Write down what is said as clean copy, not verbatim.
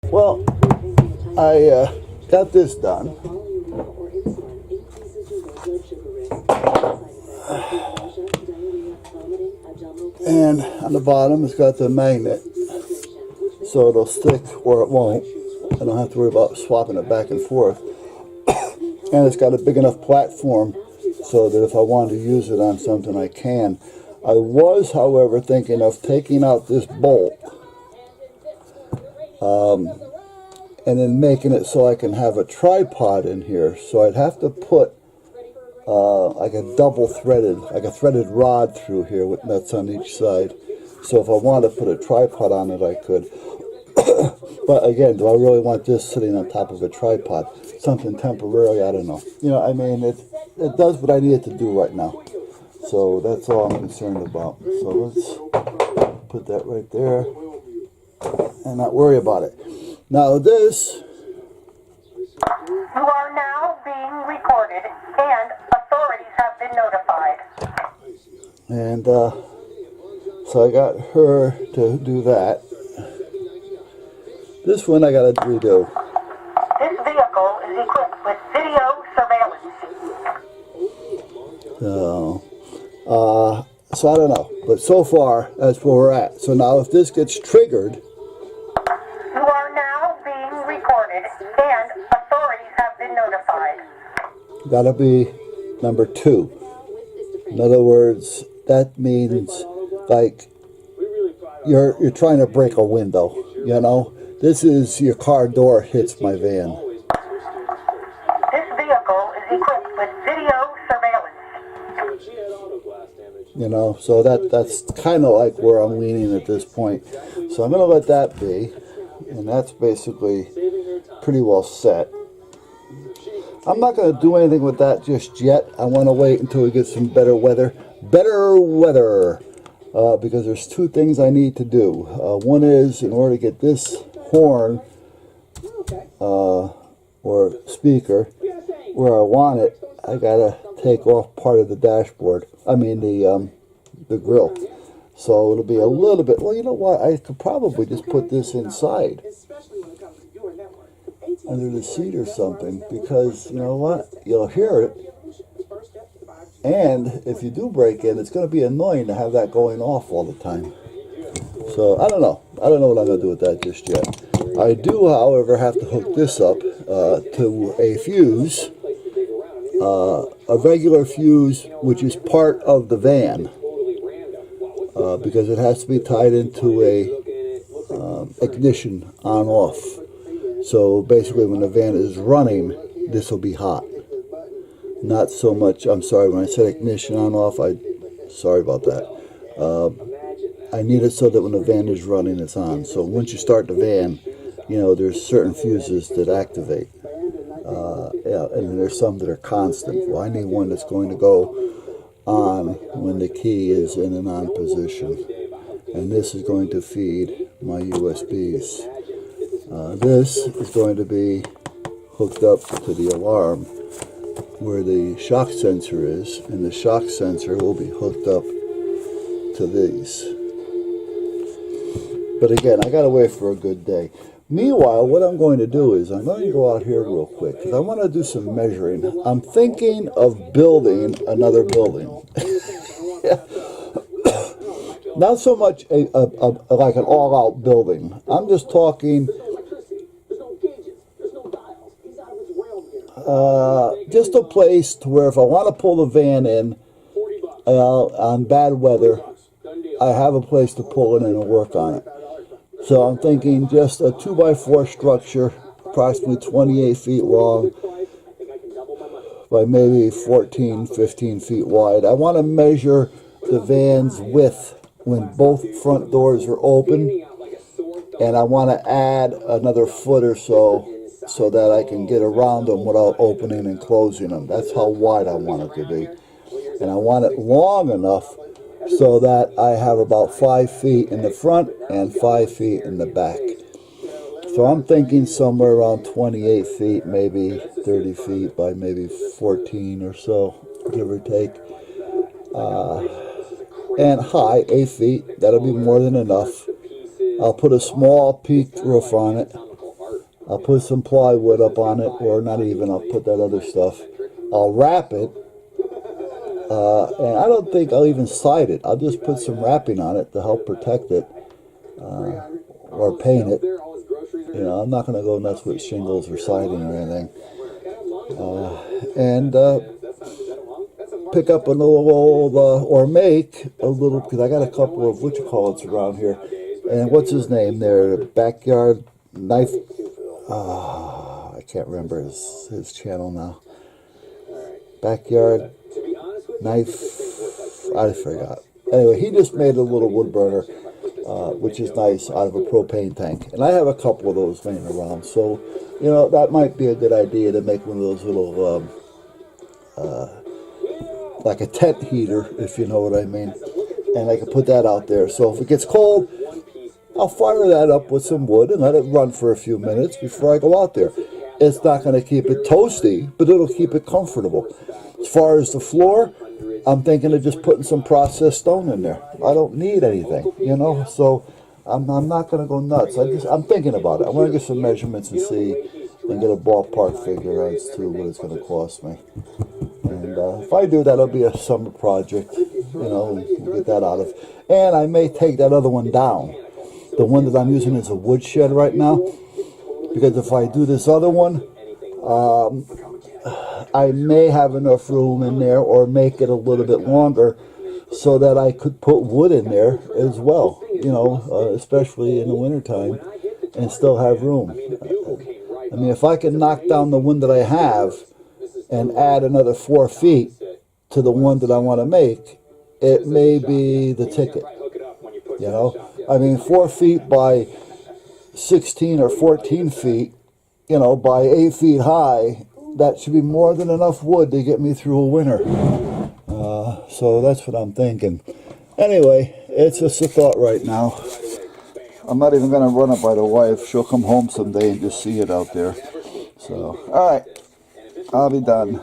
Well, I got this done. And on the bottom it's got the magnet, so it'll stick or it won't. I don't have to worry about swapping it back and forth. And it's got a big enough platform so that if I want to use it on something I can. I was, however, thinking of taking out this bolt and then making it so I can have a tripod in here. So I'd have to put like a threaded rod through here with nuts on each side. So if I want to put a tripod on it, I could. But again, do I really want this sitting on top of a tripod? Something temporary, I don't know. You know, I mean, it does what I need it to do right now. So that's all I'm concerned about. So let's put that right there and not worry about it. Now this... You are now being recorded and authorities have been notified. And so I got her to do that. This one I got to redo. This vehicle is equipped with video surveillance. So I don't know. But so far, that's where we're at. So now if this gets triggered... You are now being recorded and authorities have been notified. That'll be number 2. In other words, that means like you're trying to break a window, you know? This is your car door hits my van. This vehicle is equipped with video surveillance. You know, so that's kind of like where I'm leaning at this point. So I'm going to let that be, and that's basically pretty well set. I'm not going to do anything with that just yet. I want to wait until we get some better weather. Because there's 2 things I need to do. One is, in order to get this horn or speaker where I want it, I got to take off part of the dashboard. I mean the grill. So it'll be a little bit, well, you know what, I could probably just put this inside under the seat or something, because you know what, you'll hear it, and if you do break in, it's going to be annoying to have that going off all the time. So I don't know what I'm going to do with that just yet. I do, however, have to hook this up to a fuse, a regular fuse, which is part of the van, because it has to be tied into a ignition on-off. So basically when the van is running, this will be hot. Not so much, I'm sorry, when I said ignition on-off, sorry about that. I need it so that when the van is running, it's on. So once you start the van, you know, there's certain fuses that activate. Yeah, and there's some that are constant. Well, I need one that's going to go on when the key is in an on position. And this is going to feed my USBs. This is going to be hooked up to the alarm where the shock sensor is, and the shock sensor will be hooked up to these. But again, I gotta wait for a good day. Meanwhile, what I'm going to do is I'm going to go out here real quick because I want to do some measuring. I'm thinking of building another building. Not so much like an all-out building. I'm just talking just a place to where if I want to pull the van in on bad weather, I have a place to pull it in and work on it. So I'm thinking just a 2x4 structure, approximately 28 feet long by maybe 14, 15 feet wide. I want to measure the van's width when both front doors are open, and I want to add another foot or so that I can get around them without opening and closing them. That's how wide I want it to be. And I want it long enough so that I have about 5 feet in the front and 5 feet in the back. So I'm thinking somewhere around 28 feet, maybe 30 feet by maybe 14 or so, give or take. And high, 8 feet. That'll be more than enough. I'll put a small peaked roof on it. I'll put some plywood up on it, or not even, I'll put that other stuff. I'll wrap it, and I don't think I'll even side it. I'll just put some wrapping on it to help protect it, or paint it. You know, I'm not going to go nuts with shingles or siding or anything. And pick up a little old, or make a little, because I got a couple of whatchamacallits around here. And what's his name there? Backyard Knife. I can't remember his channel now. Backyard Knife. I forgot. Anyway, he just made a little wood burner, which is nice, out of a propane tank. And I have a couple of those laying around. So, you know, that might be a good idea to make one of those little, like a tent heater, if you know what I mean. And I can put that out there. So if it gets cold, I'll fire that up with some wood and let it run for a few minutes before I go out there. It's not going to keep it toasty, but it'll keep it comfortable. As far as the floor, I'm thinking of just putting some processed stone in there. I don't need anything, you know, so I'm not going to go nuts. I'm thinking about it. I want to get some measurements and see, and get a ballpark figure as to what it's going to cost me. And if I do, that'll be a summer project, you know, we'll get that out of. And I may take that other one down. The one that I'm using is a woodshed right now, because if I do this other one, I may have enough room in there, or make it a little bit longer so that I could put wood in there as well, you know, especially in the wintertime, and still have room. I mean, if I can knock down the one that I have and add another 4 feet to the one that I want to make, it may be the ticket, you know. I mean, 4 feet by 16 or 14 feet, you know, by 8 feet high, that should be more than enough wood to get me through a winter. So that's what I'm thinking. Anyway, it's just a thought right now. I'm not even going to run it by the wife. She'll come home someday and just see it out there. So, all right, I'll be done.